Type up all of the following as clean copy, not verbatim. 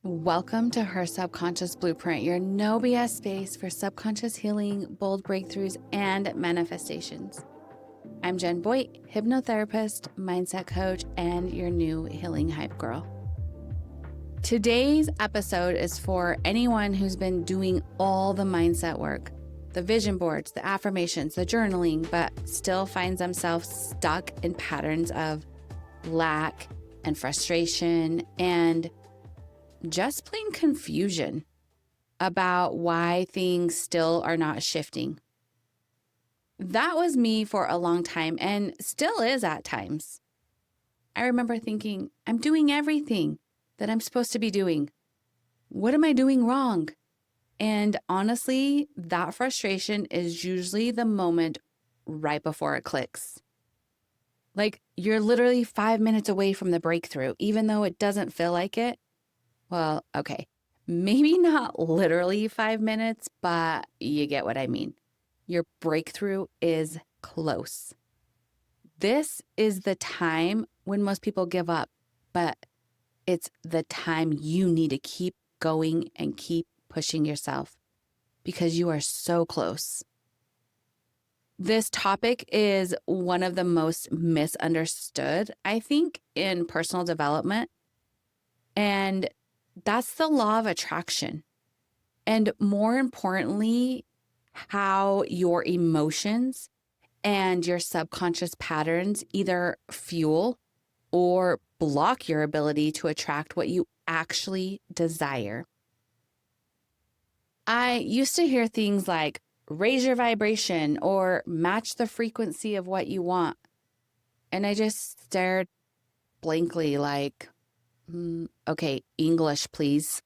Welcome to Her Subconscious Blueprint, your no BS space for subconscious healing, bold breakthroughs, and manifestations. I'm Jen Boyd, hypnotherapist, mindset coach, and your new healing hype girl. Today's episode is for anyone who's been doing all the mindset work, the vision boards, the affirmations, the journaling, but still finds themselves stuck in patterns of lack and frustration and just plain confusion about why things still are not shifting. That was me for a long time and still is at times. I remember thinking, I'm doing everything that I'm supposed to be doing. What am I doing wrong? And honestly, that frustration is usually the moment right before it clicks. Like you're literally 5 minutes away from the breakthrough, even though it doesn't feel like it. Well, okay, maybe not literally 5 minutes, but you get what I mean. Your breakthrough is close. This is the time when most people give up, but it's the time you need to keep going and keep pushing yourself because you are so close. This topic is one of the most misunderstood, I think, in personal development. And that's the law of attraction. And more importantly, how your emotions and your subconscious patterns either fuel or block your ability to attract what you actually desire. I used to hear things like raise your vibration or match the frequency of what you want. And I just stared blankly like, okay, English, please.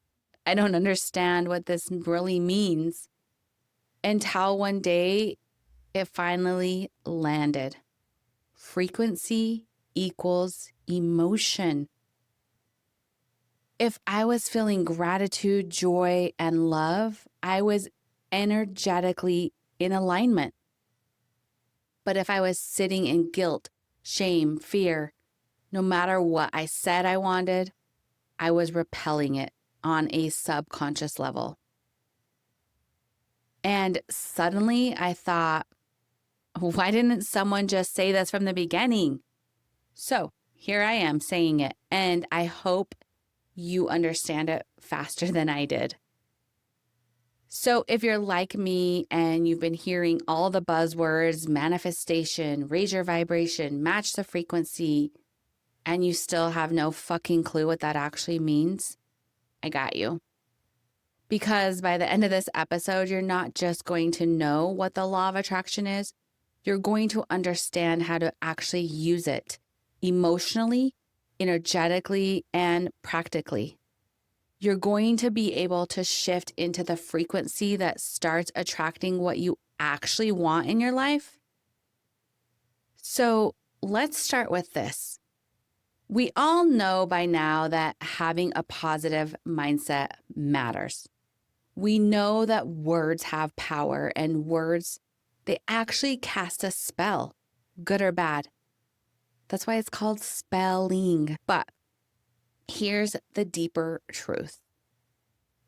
I don't understand what this really means. Until one day, it finally landed. Frequency equals emotion. If I was feeling gratitude, joy, and love, I was energetically in alignment. But if I was sitting in guilt, shame, fear, no matter what I said I wanted, I was repelling it on a subconscious level. And suddenly I thought, why didn't someone just say this from the beginning? So here I am saying it, and I hope you understand it faster than I did. So if you're like me and you've been hearing all the buzzwords, manifestation, raise your vibration, match the frequency, and you still have no fucking clue what that actually means, I got you. Because by the end of this episode, you're not just going to know what the law of attraction is, you're going to understand how to actually use it emotionally, energetically, and practically. You're going to be able to shift into the frequency that starts attracting what you actually want in your life. So let's start with this. We all know by now that having a positive mindset matters. We know that words have power, and words, they actually cast a spell, good or bad. That's why it's called spelling. But here's the deeper truth.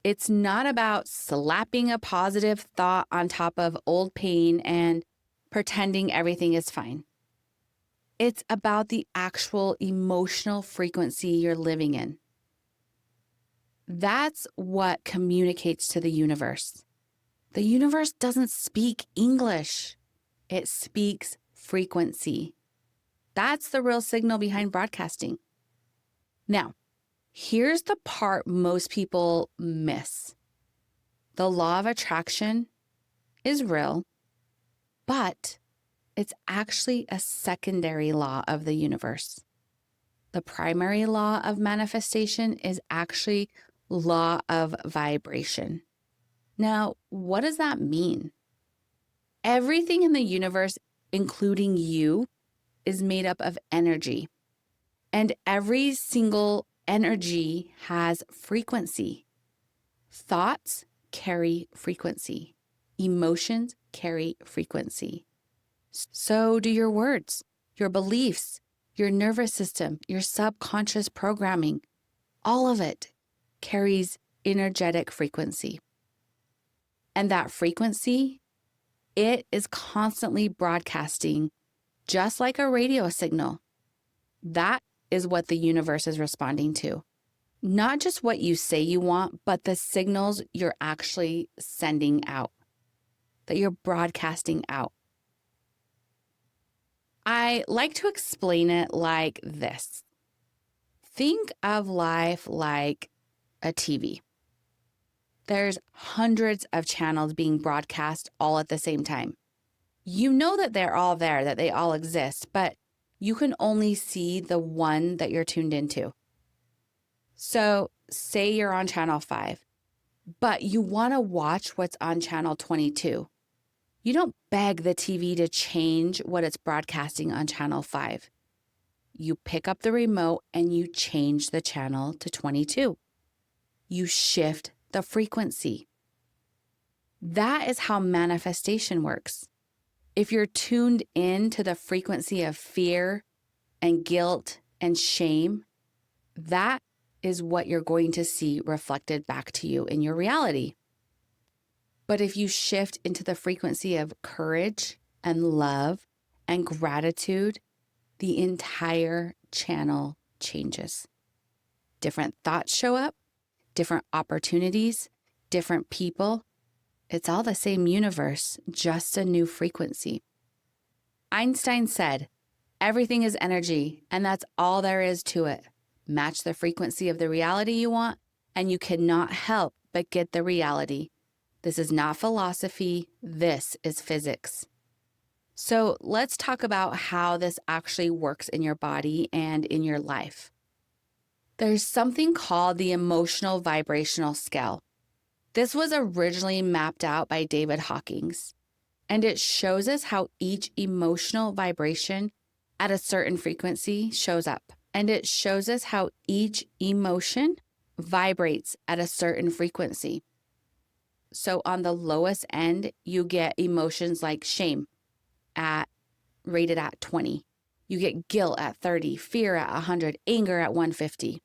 It's not about slapping a positive thought on top of old pain and pretending everything is fine. It's about the actual emotional frequency you're living in. That's what communicates to the universe. The universe doesn't speak English. It speaks frequency. That's the real signal behind broadcasting. Now, here's the part most people miss. The law of attraction is real, but it's actually a secondary law of the universe. The primary law of manifestation is actually law of vibration. Now, what does that mean? Everything in the universe, including you, is made up of energy. And every single energy has frequency. Thoughts carry frequency. Emotions carry frequency. So do your words, your beliefs, your nervous system, your subconscious programming. All of it carries energetic frequency. And that frequency, it is constantly broadcasting just like a radio signal. That is what the universe is responding to. Not just what you say you want, but the signals you're actually sending out, that you're broadcasting out. I like to explain it like this. Think of life like a TV. There's hundreds of channels being broadcast all at the same time. You know that they're all there, that they all exist, but you can only see the one that you're tuned into. So say you're on channel 5, but you want to watch what's on channel 22. You don't beg the TV to change what it's broadcasting on channel 5. You pick up the remote and you change the channel to 22. You shift the frequency. That is how manifestation works. If you're tuned in to the frequency of fear and guilt and shame, that is what you're going to see reflected back to you in your reality. But if you shift into the frequency of courage and love and gratitude, the entire channel changes. Different thoughts show up, different opportunities, different people. It's all the same universe, just a new frequency. Einstein said, everything is energy, and that's all there is to it. Match the frequency of the reality you want, and you cannot help but get the reality. This is not philosophy, this is physics. So let's talk about how this actually works in your body and in your life. There's something called the emotional vibrational scale. This was originally mapped out by David Hawkins, and it shows us how each emotional vibration at a certain frequency shows up. And it shows us how each emotion vibrates at a certain frequency. So on the lowest end, you get emotions like shame rated at 20. You get guilt at 30, fear at 100, anger at 150.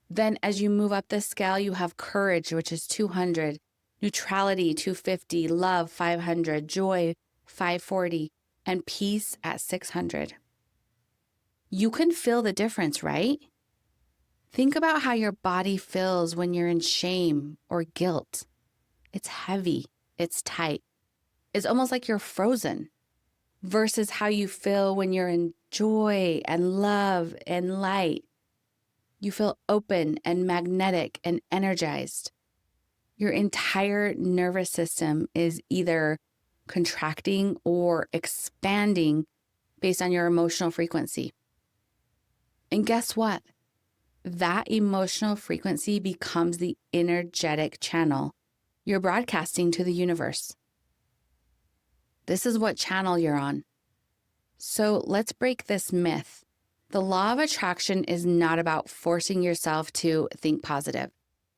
Then as you move up the scale, you have courage, which is 200, neutrality, 250, love, 500, joy, 540, and peace at 600. You can feel the difference, right? Think about how your body feels when you're in shame or guilt. It's heavy, it's tight. It's almost like you're frozen versus how you feel when you're in joy and love and light. You feel open and magnetic and energized. Your entire nervous system is either contracting or expanding based on your emotional frequency. And guess what? That emotional frequency becomes the energetic channel you're broadcasting to the universe. This is what channel you're on. So let's break this myth. The law of attraction is not about forcing yourself to think positive.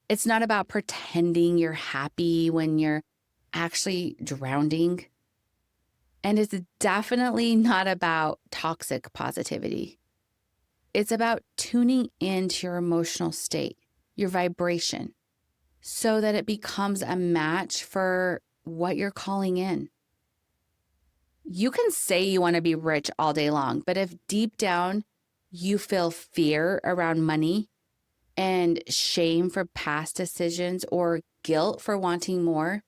It's not about pretending you're happy when you're actually drowning. And it's definitely not about toxic positivity. It's about tuning into your emotional state, your vibration, so that it becomes a match for what you're calling in. You can say you want to be rich all day long, but if deep down you feel fear around money and shame for past decisions or guilt for wanting more,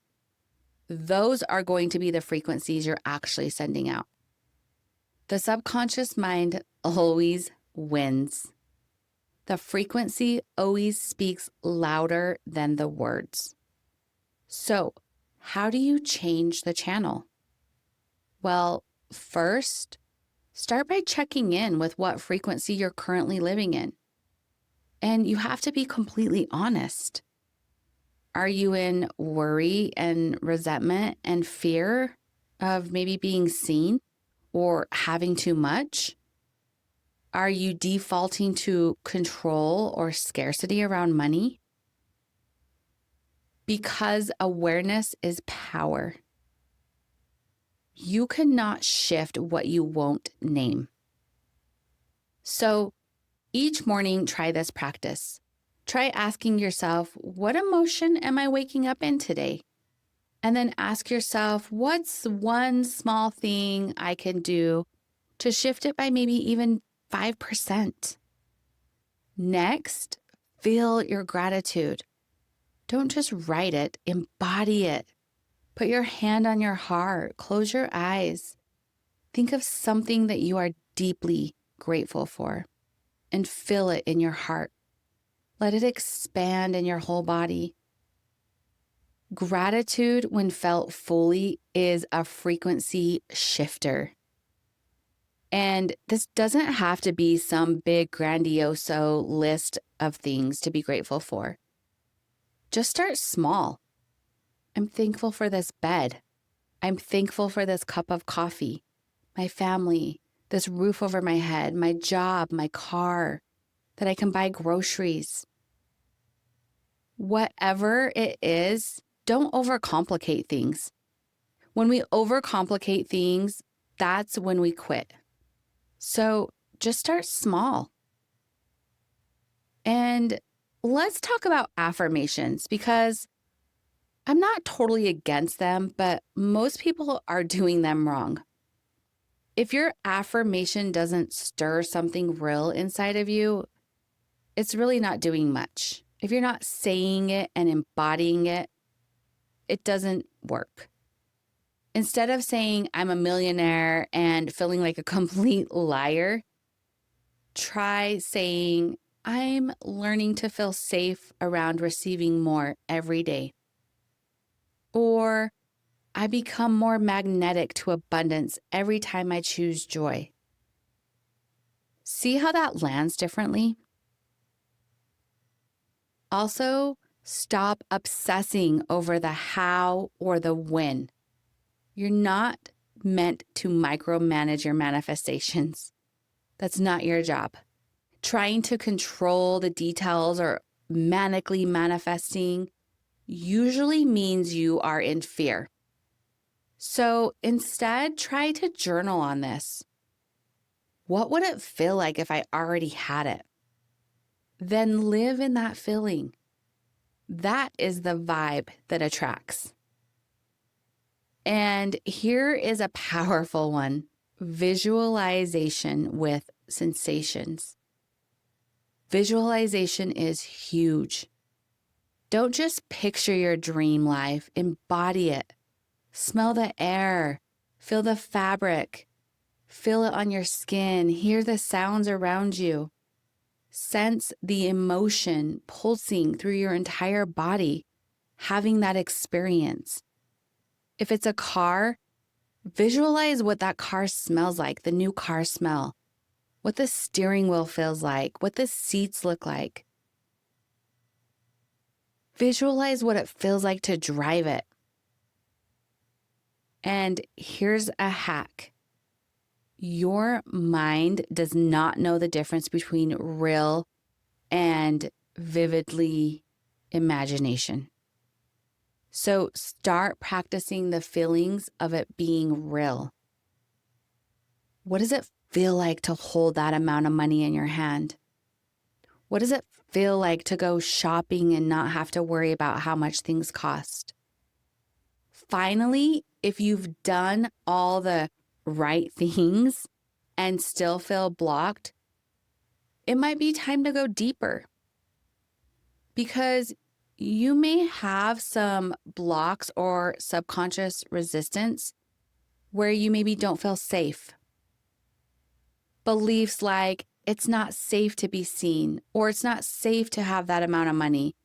those are going to be the frequencies you're actually sending out. The subconscious mind always wins. The frequency always speaks louder than the words. So, how do you change the channel? Well, first, start by checking in with what frequency you're currently living in. And you have to be completely honest. Are you in worry and resentment and fear of maybe being seen or having too much? Are you defaulting to control or scarcity around money? Because awareness is power. You cannot shift what you won't name. So each morning, try this practice. Try asking yourself, what emotion am I waking up in today? And then ask yourself, what's one small thing I can do to shift it by maybe even 5%? Next, feel your gratitude. Don't just write it, embody it. Put your hand on your heart, close your eyes. Think of something that you are deeply grateful for and feel it in your heart. Let it expand in your whole body. Gratitude, when felt fully, is a frequency shifter. And this doesn't have to be some big grandioso list of things to be grateful for. Just start small. I'm thankful for this bed. I'm thankful for this cup of coffee, my family, this roof over my head, my job, my car, that I can buy groceries. Whatever it is, don't overcomplicate things. When we overcomplicate things, that's when we quit. So just start small. And let's talk about affirmations, because I'm not totally against them, but most people are doing them wrong. If your affirmation doesn't stir something real inside of you, it's really not doing much. If you're not saying it and embodying it, it doesn't work. Instead of saying, I'm a millionaire and feeling like a complete liar, try saying, I'm learning to feel safe around receiving more every day. Or I become more magnetic to abundance every time I choose joy. See how that lands differently? Also, stop obsessing over the how or the when. You're not meant to micromanage your manifestations. That's not your job. Trying to control the details or manically manifesting usually means you are in fear. So instead, try to journal on this. What would it feel like if I already had it? Then live in that feeling. That is the vibe that attracts. And here is a powerful one: visualization with sensations. Visualization is huge. Don't just picture your dream life, embody it. Smell the air, feel the fabric, feel it on your skin, hear the sounds around you. Sense the emotion pulsing through your entire body, having that experience. If it's a car, visualize what that car smells like, the new car smell, what the steering wheel feels like, what the seats look like. Visualize what it feels like to drive it. And here's a hack. Your mind does not know the difference between real and vividly imagination. So start practicing the feelings of it being real. What does it feel like to hold that amount of money in your hand? What does it feel like to go shopping and not have to worry about how much things cost? Finally, if you've done all the right things and still feel blocked, it might be time to go deeper, because you may have some blocks or subconscious resistance where you maybe don't feel safe. Beliefs like it's not safe to be seen, or it's not safe to have that amount of money,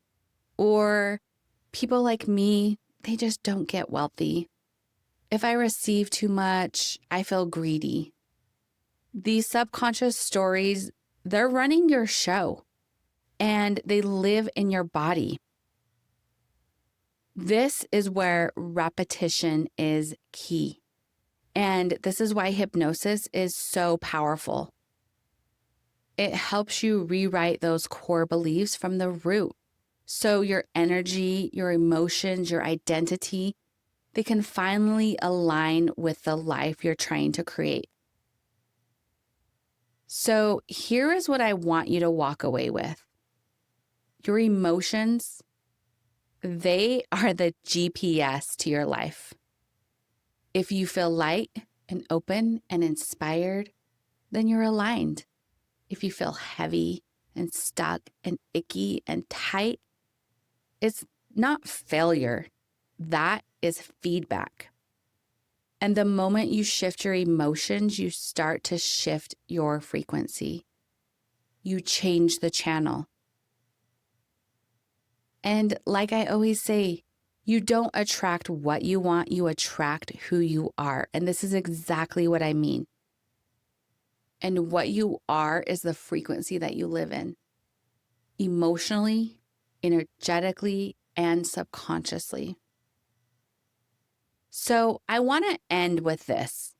or people like me, they just don't get wealthy. If I receive too much, I feel greedy. These subconscious stories, they're running your show, and they live in your body. This is where repetition is key. And this is why hypnosis is so powerful. It helps you rewrite those core beliefs from the root. So your energy, your emotions, your identity, they can finally align with the life you're trying to create. So here is what I want you to walk away with. Your emotions, they are the GPS to your life. If you feel light and open and inspired, then you're aligned. If you feel heavy and stuck and icky and tight, it's not failure. That is feedback. And the moment you shift your emotions, you start to shift your frequency. You change the channel. And like I always say, you don't attract what you want, you attract who you are. And this is exactly what I mean. And what you are is the frequency that you live in, emotionally, energetically, and subconsciously. So I want to end with this.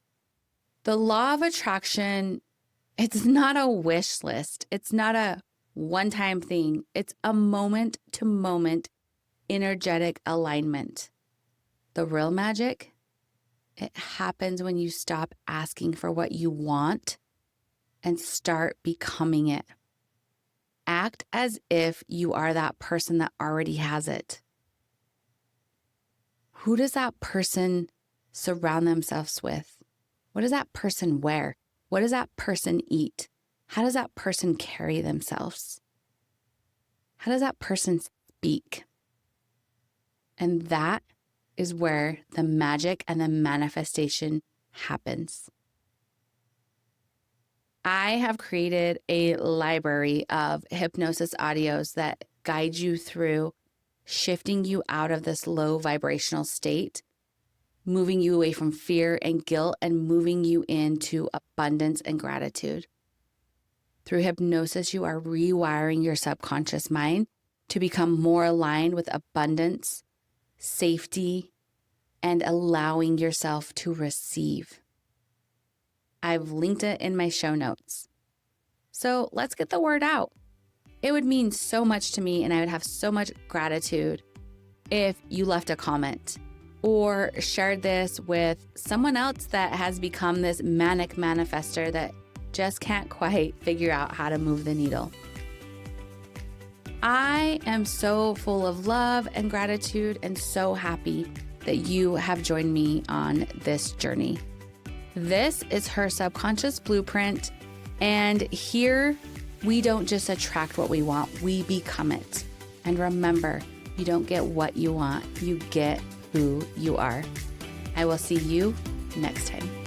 The law of attraction, it's not a wish list. It's not a one-time thing. It's a moment-to-moment energetic alignment. The real magic, it happens when you stop asking for what you want and start becoming it. Act as if you are that person that already has it. Who does that person surround themselves with? What does that person wear? What does that person eat? How does that person carry themselves? How does that person speak? And that is where the magic and the manifestation happens. I have created a library of hypnosis audios that guide you through shifting you out of this low vibrational state, moving you away from fear and guilt, and moving you into abundance and gratitude. Through hypnosis, you are rewiring your subconscious mind to become more aligned with abundance, safety, and allowing yourself to receive. I've linked it in my show notes. So let's get the word out. It would mean so much to me, and I would have so much gratitude if you left a comment or shared this with someone else that has become this manic manifester that just can't quite figure out how to move the needle. I am so full of love and gratitude and so happy that you have joined me on this journey. This is Her Subconscious Blueprint, and here we don't just attract what we want, we become it. And remember, you don't get what you want, you get who you are. I will see you next time.